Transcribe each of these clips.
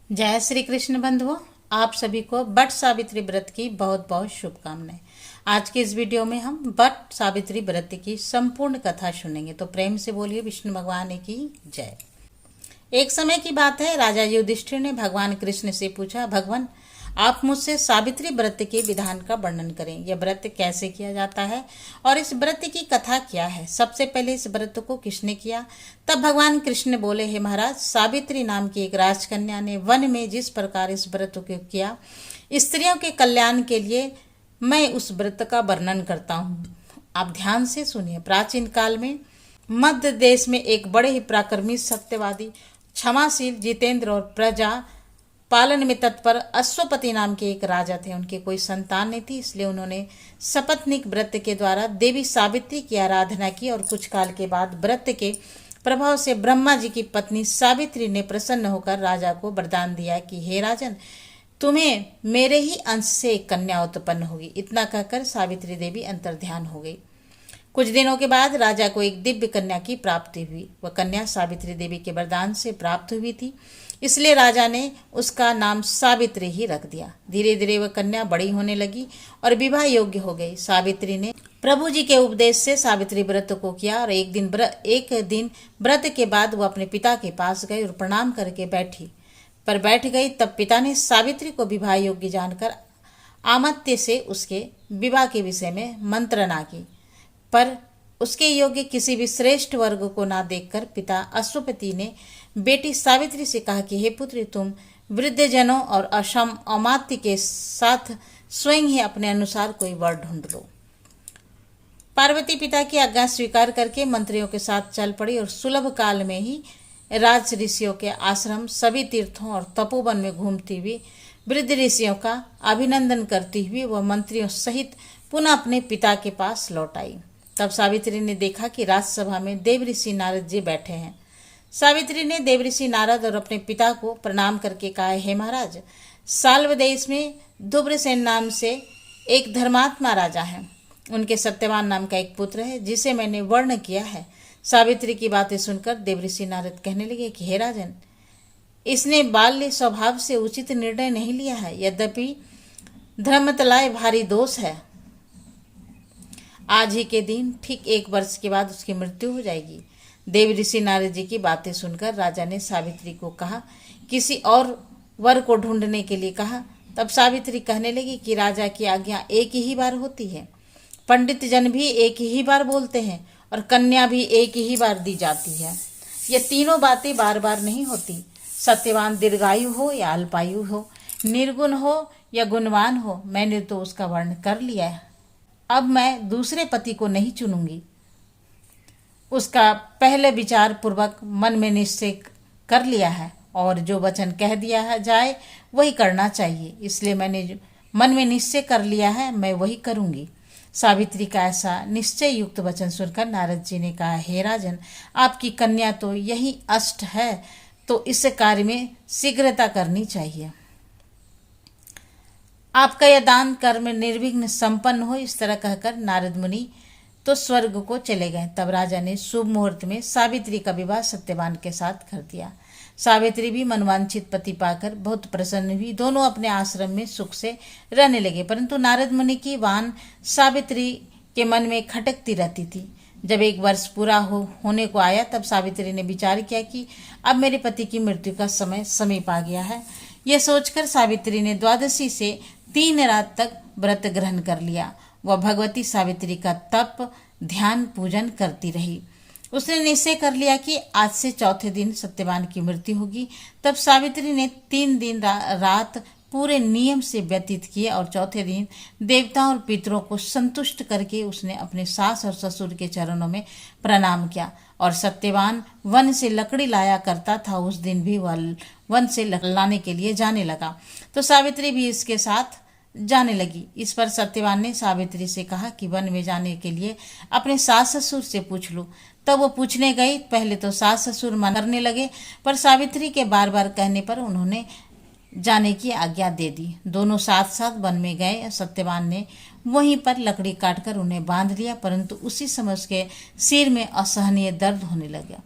जय श्री कृष्ण बंधुओं, आप सभी को बट सावित्री व्रत की बहुत बहुत शुभकामनाएं। आज के इस वीडियो में हम बट सावित्री व्रत की संपूर्ण कथा सुनेंगे, तो प्रेम से बोलिए विष्णु भगवान की जय। एक समय की बात है, राजा युधिष्ठिर ने भगवान कृष्ण से पूछा, भगवान आप मुझसे सावित्री व्रत के विधान का वर्णन करें। यह व्रत कैसे किया जाता है और इस व्रत की कथा क्या है? सबसे पहले इस व्रत को किसने किया? तब भगवान कृष्ण बोले, हे महाराज, सावित्री नाम की एक राजकन्या ने वन में जिस प्रकार इस व्रत को किया, स्त्रियों के कल्याण के लिए मैं उस व्रत का वर्णन करता हूँ। आप ध्यान से सुनिए। प्राचीन काल में मध्य देश में एक बड़े ही पराक्रमी, सत्यवादी, क्षमाशील, जितेंद्र और प्रजा पालन में तत्पर अश्वपति नाम के एक राजा थे। उनके कोई संतान नहीं थी, इसलिए उन्होंने सपत्निक व्रत के द्वारा देवी सावित्री की आराधना की और कुछ काल के बाद व्रत के प्रभाव से ब्रह्मा जी की पत्नी सावित्री ने प्रसन्न होकर राजा को वरदान दिया कि हे राजन, तुम्हें मेरे ही अंश से एक कन्या उत्पन्न होगी। इतना कहकर सावित्री देवी अंतर्ध्यान हो गई। कुछ दिनों के बाद राजा को एक दिव्य कन्या की प्राप्ति हुई। वह कन्या सावित्री देवी के वरदान से प्राप्त हुई थी, इसलिए राजा ने उसका नाम सावित्री ही रख दिया। धीरे धीरे वह कन्या बड़ी होने लगी और विवाह योग्य हो गई। सावित्री ने प्रभु जी के उपदेश से सावित्री व्रत को किया और एक दिन व्रत के बाद वह अपने पिता के पास गई और प्रणाम करके बैठ गई। तब पिता ने सावित्री को विवाह योग्य जानकर आमत्य से उसके विवाह के विषय में मंत्रणा की, पर उसके योग्य किसी भी श्रेष्ठ वर्ग को ना देखकर पिता अश्वपति ने बेटी सावित्री से कहा कि हे पुत्री, तुम वृद्धजनों और अमात्य के साथ स्वयं ही अपने अनुसार कोई वर ढूंढ लो। पार्वती पिता की आज्ञा स्वीकार करके मंत्रियों के साथ चल पड़ी और सुलभ काल में ही राज ऋषियों के आश्रम, सभी तीर्थों और तपोवन में घूमती हुई वृद्ध ऋषियों का अभिनंदन करती हुई वह मंत्रियों सहित पुनः अपने पिता के पास लौट आई। तब सावित्री ने देखा कि राजसभा में देवऋषि नारद जी बैठे हैं। सावित्री ने देवऋषि नारद और अपने पिता को प्रणाम करके कहा, हे महाराज, साल्व देश में ध्रुवसेन नाम से एक धर्मात्मा राजा है। उनके सत्यवान नाम का एक पुत्र है जिसे मैंने वर्ण किया है। सावित्री की बातें सुनकर देवऋषि नारद कहने लगे कि हे राजन, इसने बाल्य स्वभाव से उचित निर्णय नहीं लिया है। यद्यपि धर्मतलाय भारी दोष है। आज ही के दिन ठीक 1 वर्ष के बाद उसकी मृत्यु हो जाएगी। देवऋषि नारद जी की बातें सुनकर राजा ने सावित्री को कहा, किसी और वर को ढूंढने के लिए कहा। तब सावित्री कहने लगी कि राजा की आज्ञा एक ही बार होती है, पंडित जन भी एक ही बार बोलते हैं और कन्या भी एक ही बार दी जाती है। ये तीनों बातें बार बार नहीं होती। सत्यवान दीर्घायु हो या अल्पायु हो, निर्गुण हो या गुणवान हो, मैंने तो उसका वर्ण कर लिया है। अब मैं दूसरे पति को नहीं चुनूंगी। उसका पहले विचार पूर्वक मन में निश्चय कर लिया है और जो वचन कह दिया है जाए वही करना चाहिए। इसलिए मैंने जो मन में निश्चय कर लिया है, मैं वही करूंगी। सावित्री का ऐसा निश्चय युक्त वचन सुनकर नारद जी ने कहा, हे राजन, आपकी कन्या तो यही अष्ट है, तो इस कार्य में शीघ्रता करनी चाहिए। आपका यह दान कर्म निर्विघ्न संपन्न हो। इस तरह कहकर नारद मुनि तो स्वर्ग को चले गए। तब राजा ने शुभ मुहूर्त में सावित्री का विवाह सत्यवान के साथ कर दिया। सावित्री भी मनवांछित पति पाकर बहुत प्रसन्न हुई। दोनों अपने आश्रम में सुख से रहने लगे, परंतु नारद मुनि की वान सावित्री के मन में खटकती रहती थी। जब 1 वर्ष पूरा होने को आया, तब सावित्री ने विचार किया कि अब मेरे पति की मृत्यु का समय समीप आ गया है। यह सोचकर सावित्री ने द्वादशी से 3 रात तक व्रत ग्रहण कर लिया। वह भगवती सावित्री का तप, ध्यान, पूजन करती रही। उसने निश्चय कर लिया कि आज से चौथे दिन सत्यवान की मृत्यु होगी। तब सावित्री ने 3 दिन रात पूरे नियम से व्यतीत किए और चौथे दिन देवताओं और पितरों को संतुष्ट करके उसने अपने सास और ससुर के चरणों में प्रणाम किया। और सत्यवान वन से लकड़ी लाया करता था, उस दिन भी वह वन से लाने के लिए जाने लगा, तो सावित्री भी इसके साथ जाने लगी। इस पर सत्यवान ने सावित्री से कहा कि वन में जाने के लिए अपने सास ससुर से पूछ लूं। तब वो पूछने गई। पहले तो सास ससुर मना करने लगे, पर सावित्री के बार बार कहने पर उन्होंने जाने की आज्ञा दे दी। दोनों साथ साथ वन में गए। सत्यवान ने वहीं पर लकड़ी काटकर उन्हें बांध लिया, परंतु उसी समय उसके सिर में असहनीय दर्द होने लगा।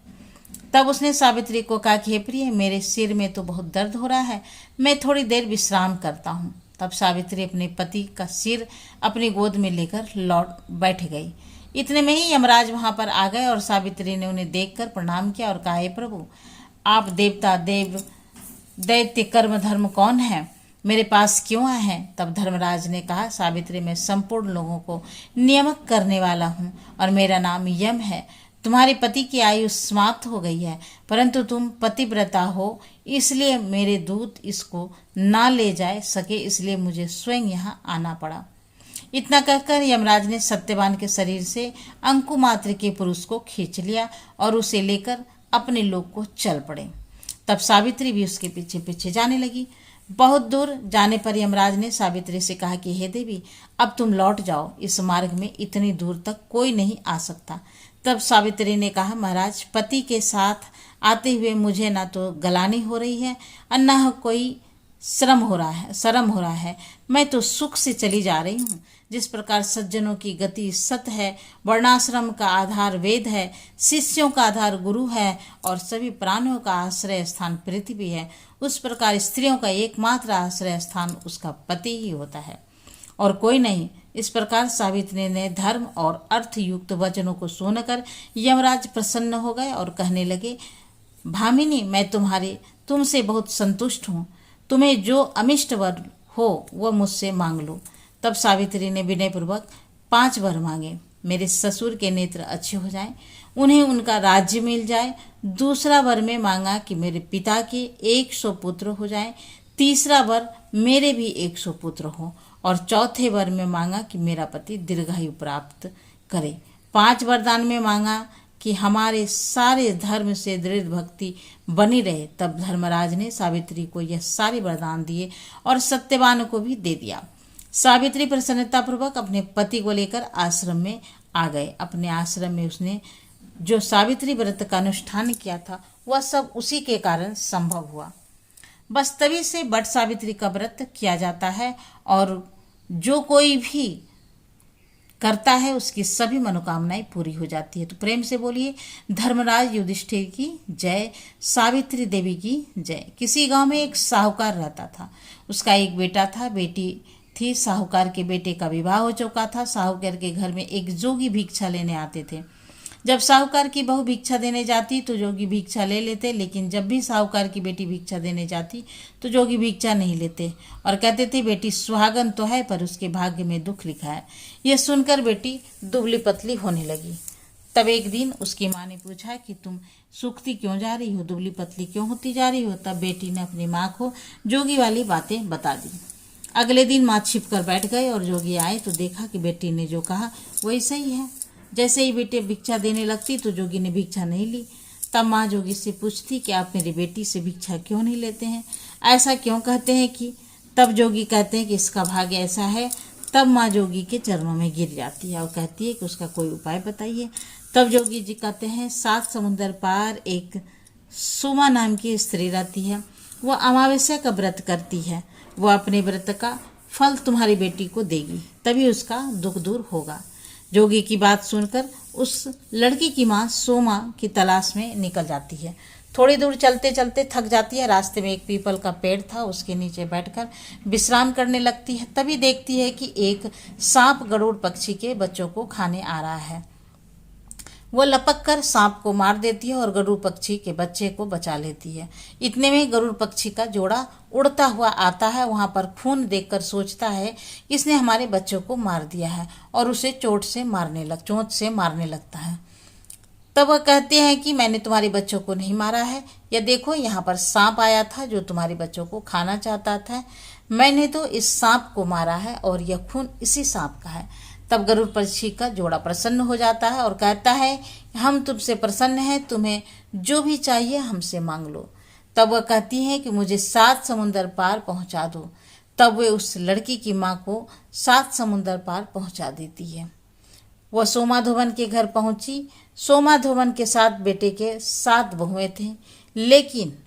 तब उसने सावित्री को कहा कि हे प्रिय, मेरे सिर में तो बहुत दर्द हो रहा है, मैं थोड़ी देर विश्राम करता हूँ। तब सावित्री अपने पति का सिर अपनी गोद में लेकर लौट बैठ गई। इतने में ही यमराज वहां पर आ गए और सावित्री ने उन्हें देखकर प्रणाम किया और कहा, हे प्रभु, आप देवता देव दैत्य कर्म धर्म कौन है, मेरे पास क्यों आए हैं? तब धर्मराज ने कहा, सावित्री, मैं संपूर्ण लोगों को नियमक करने वाला हूँ और मेरा नाम यम है। तुम्हारे पति की आयु समाप्त हो गई है, परंतु तुम पतिव्रता हो, इसलिए मेरे दूत इसको ना ले जाए सके, इसलिए मुझे स्वयं यहाँ आना पड़ा। इतना कहकर यमराज ने सत्यवान के शरीर से अंकुमात्र के पुरुष को खींच लिया और उसे लेकर अपने लोक को चल पड़े। तब सावित्री भी उसके पीछे पीछे जाने लगी। बहुत दूर जाने पर यमराज ने सावित्री से कहा कि हे देवी, अब तुम लौट जाओ, इस मार्ग में इतनी दूर तक कोई नहीं आ सकता। तब सावित्री ने कहा, महाराज, पति के साथ आते हुए मुझे ना तो गलानी हो रही है और न कोई शर्म हो रहा है। मैं तो सुख से चली जा रही हूँ। जिस प्रकार सज्जनों की गति सत है, वर्णाश्रम का आधार वेद है, शिष्यों का आधार गुरु है और सभी प्राणियों का आश्रय स्थान पृथ्वी है, उस प्रकार स्त्रियों का एकमात्र आश्रय स्थान उसका पति ही होता है और कोई नहीं। इस प्रकार सावित्री ने धर्म और अर्थ युक्त वचनों को सुनकर यमराज प्रसन्न हो गए और कहने लगे, भामिनी, मैं तुमसे बहुत संतुष्ट हूँ। तुम्हें जो अमिष्ट वर हो वह मुझसे मांग लो। तब सावित्री ने विनयपूर्वक 5 वर मांगे। मेरे ससुर के नेत्र अच्छे हो जाएं, उन्हें उनका राज्य मिल जाए। दूसरा वर में मांगा कि मेरे पिता के 100 पुत्र हो जाएं। तीसरा वर मेरे भी 100 पुत्र हो और चौथे वर में मांगा कि मेरा पति दीर्घायु प्राप्त करे। 5 वरदान में मांगा कि हमारे सारे धर्म से दृढ़ भक्ति बनी रहे। तब धर्मराज ने सावित्री को यह सारे वरदान दिए और सत्यवान को भी दे दिया। सावित्री प्रसन्नतापूर्वक अपने पति को लेकर आश्रम में आ गए। अपने आश्रम में उसने जो सावित्री व्रत का अनुष्ठान किया था वह सब उसी के कारण संभव हुआ। बस तभी से बट सावित्री का व्रत किया जाता है और जो कोई भी करता है उसकी सभी मनोकामनाएं पूरी हो जाती है। तो प्रेम से बोलिए, धर्मराज युधिष्ठिर की जय, सावित्री देवी की जय। किसी गांव में एक साहूकार रहता था। उसका एक बेटा था, बेटी थी। साहूकार के बेटे का विवाह हो चुका था। साहूकार के घर में एक जोगी भिक्षा लेने आते थे। जब साहूकार की बहू भिक्षा देने जाती तो जोगी भिक्षा ले लेते, लेकिन जब भी साहूकार की बेटी भिक्षा देने जाती तो जोगी भिक्षा नहीं लेते और कहते थे, बेटी सुहागन तो है पर उसके भाग्य में दुख लिखा है। यह सुनकर बेटी दुबली पतली होने लगी। तब एक दिन उसकी माँ ने पूछा कि तुम सूखती क्यों जा रही हो, दुबली पतली क्यों होती जा रही हो? तब बेटी ने अपनी माँ को जोगी वाली बातें बता दी। अगले दिन माँ छिप कर बैठ गए और जोगी आए तो देखा कि बेटी ने जो कहा वही सही है। जैसे ही बेटे भिक्षा देने लगती तो जोगी ने भिक्षा नहीं ली। तब माँ जोगी से पूछती कि आप मेरी बेटी से भिक्षा क्यों नहीं लेते हैं, ऐसा क्यों कहते हैं कि? तब जोगी कहते हैं कि इसका भाग्य ऐसा है। तब माँ जोगी के चरणों में गिर जाती है और कहती है कि उसका कोई उपाय बताइए। तब जोगी जी कहते हैं, 7 समुंदर पार एक सुमा नाम की स्त्री रहती है। वह अमावस्या का व्रत करती है। वह अपने व्रत का फल तुम्हारी बेटी को देगी, तभी उसका दुख दूर होगा। जोगी की बात सुनकर उस लड़की की माँ सोमा की तलाश में निकल जाती है। थोड़ी दूर चलते चलते थक जाती है। रास्ते में एक पीपल का पेड़ था, उसके नीचे बैठकर विश्राम करने लगती है। तभी देखती है कि एक सांप गरुड़ पक्षी के बच्चों को खाने आ रहा है। वो लपक कर सांप को मार देती है और गरुड़ पक्षी के बच्चे को बचा लेती है। इतने में गरुड़ पक्षी का जोड़ा उड़ता हुआ आता है। वहां पर खून देखकर सोचता है इसने हमारे बच्चों को मार दिया है और उसे चोट से मारने लगता है। तब वह कहते हैं कि मैंने तुम्हारे बच्चों को नहीं मारा है, यह देखो यहाँ पर सांप आया था जो तुम्हारे बच्चों को खाना चाहता था। मैंने तो इस सांप को मारा है और यह खून इसी सांप का है। तब गरुड़ पक्षी का जोड़ा प्रसन्न हो जाता है और कहता है, हम तुमसे प्रसन्न हैं, तुम्हें जो भी चाहिए हमसे मांग लो। तब वह कहती है कि मुझे 7 समुंदर पार पहुंचा दो। तब वे उस लड़की की माँ को 7 समुंदर पार पहुंचा देती है। वह सोमाधोवन के घर पहुंची। सोमाधोवन के साथ बेटे के 7 बहुएं थे, लेकिन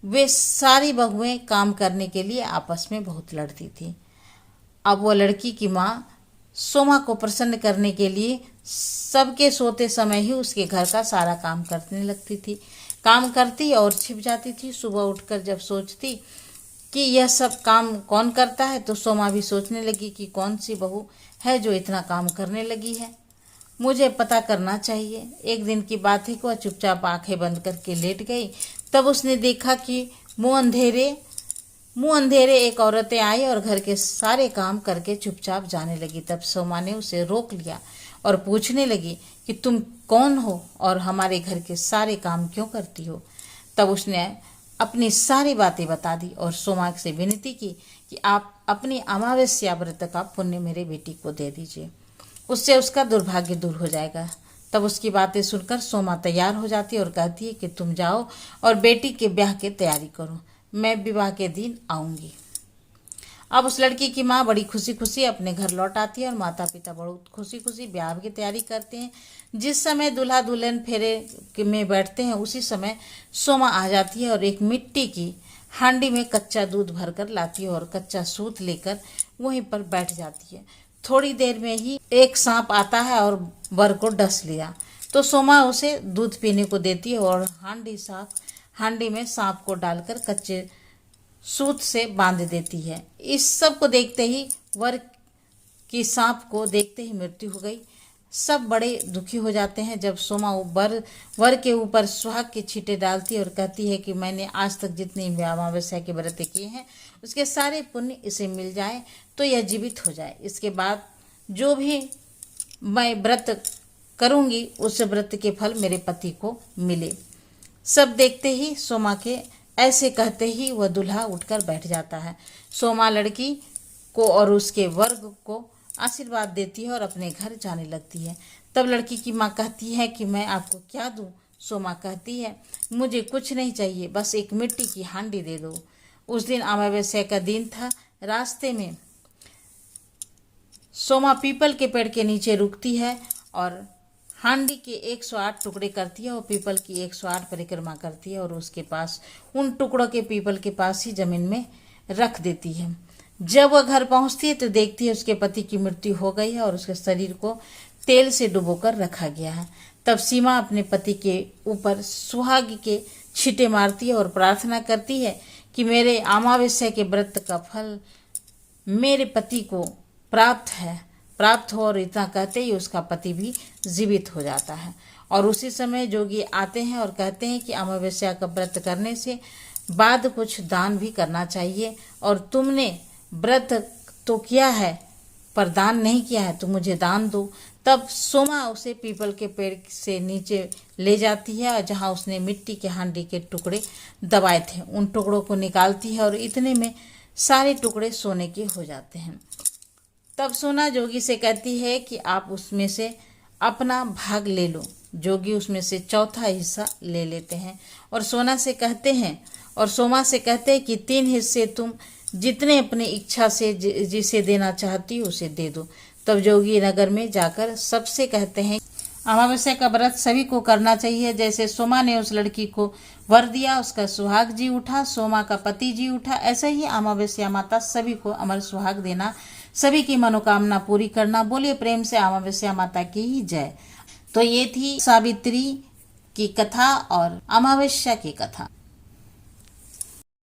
वे सारी बहुएं काम करने के लिए आपस में बहुत लड़ती थी। अब वह लड़की की माँ सोमा को प्रसन्न करने के लिए सबके सोते समय ही उसके घर का सारा काम करने लगती थी। काम करती और छिप जाती थी। सुबह उठकर जब सोचती कि यह सब काम कौन करता है, तो सोमा भी सोचने लगी कि कौन सी बहू है जो इतना काम करने लगी है, मुझे पता करना चाहिए। एक दिन की बात है कि वह चुपचाप आंखें बंद करके लेट गई। तब उसने देखा कि मुंह अंधेरे एक औरतें आई और घर के सारे काम करके चुपचाप जाने लगी। तब सोमा ने उसे रोक लिया और पूछने लगी कि तुम कौन हो और हमारे घर के सारे काम क्यों करती हो। तब उसने अपनी सारी बातें बता दी और सोमा से विनती की कि आप अपनी अमावस्या व्रत का पुण्य मेरे बेटी को दे दीजिए, उससे उसका दुर्भाग्य दूर हो जाएगा। तब उसकी बातें सुनकर सोमा तैयार हो जाती और कहती है कि तुम जाओ और बेटी के ब्याह की तैयारी करो, मैं विवाह के दिन आऊंगी। अब उस लड़की की माँ बड़ी खुशी खुशी अपने घर लौट आती है और माता पिता बहुत खुशी खुशी ब्याह की तैयारी करते हैं। जिस समय दूल्हा दुल्हन फेरे में बैठते हैं उसी समय सोमा आ जाती है और एक मिट्टी की हांडी में कच्चा दूध भरकर लाती है और कच्चा सूत लेकर वहीं पर बैठ जाती है। थोड़ी देर में ही एक सांप आता है और वर को डस लिया, तो सोमा उसे दूध पीने को देती है और हांडी में सांप को डालकर कच्चे सूत से बांध देती है। इस सब को देखते ही वर की सांप को देखते ही मृत्यु हो गई। सब बड़े दुखी हो जाते हैं। जब सोमा वर के ऊपर सुहाग की छींटे डालती है और कहती है कि मैंने आज तक जितनी अमावस्या के व्रत किए हैं उसके सारे पुण्य इसे मिल जाए तो यह जीवित हो जाए। इसके बाद जो भी मैं व्रत करूंगी उस व्रत के फल मेरे पति को मिले। सब देखते ही सोमा के ऐसे कहते ही वह दूल्हा उठकर बैठ जाता है। सोमा लड़की को और उसके वर्ग को आशीर्वाद देती है और अपने घर जाने लगती है। तब लड़की की माँ कहती है कि मैं आपको क्या दूं। सोमा कहती है मुझे कुछ नहीं चाहिए, बस एक मिट्टी की हांडी दे दो। उस दिन अमावस्या का दिन था। रास्ते में सोमा पीपल के पेड़ के नीचे रुकती है और हांडी के 108 टुकड़े करती है और पीपल की 108 परिक्रमा करती है और उसके पास उन टुकड़ों के पीपल के पास ही जमीन में रख देती है। जब वह घर पहुंचती है तो देखती है उसके पति की मृत्यु हो गई है और उसके शरीर को तेल से डुबोकर रखा गया है। तब सीमा अपने पति के ऊपर सुहाग के छींटे मारती है और प्रार्थना करती है कि मेरे अमावस्या के व्रत का फल मेरे पति को प्राप्त हो। और इतना कहते ही उसका पति भी जीवित हो जाता है। और उसी समय जोगी आते हैं और कहते हैं कि अमावस्या का व्रत करने से बाद कुछ दान भी करना चाहिए और तुमने व्रत तो किया है पर दान नहीं किया है, तो मुझे दान दो। तब सोमा उसे पीपल के पेड़ से नीचे ले जाती है और जहाँ उसने मिट्टी के हांडी के टुकड़े दबाए थे उन टुकड़ों को निकालती है और इतने में सारे टुकड़े सोने के हो जाते हैं। तब सोना जोगी से कहती है कि आप उसमें से अपना भाग ले लो। जोगी उसमें से चौथा हिस्सा ले लेते हैं और सोमा से कहते हैं कि 3 हिस्से तुम जितने अपनी इच्छा से जिसे देना चाहती हो उसे दे दो। तब जोगी नगर में जाकर सबसे कहते हैं अमावस्या का व्रत सभी को करना चाहिए। जैसे सोमा ने उस लड़की को वर दिया, उसका सुहाग जी उठा, सोमा का पति जी उठा, ऐसे ही अमावस्या माता सभी को अमर सुहाग देना, सभी की मनोकामना पूरी करना। बोलिए प्रेम से अमावस्या माता की ही जय। तो ये थी सावित्री की कथा और अमावस्या की कथा।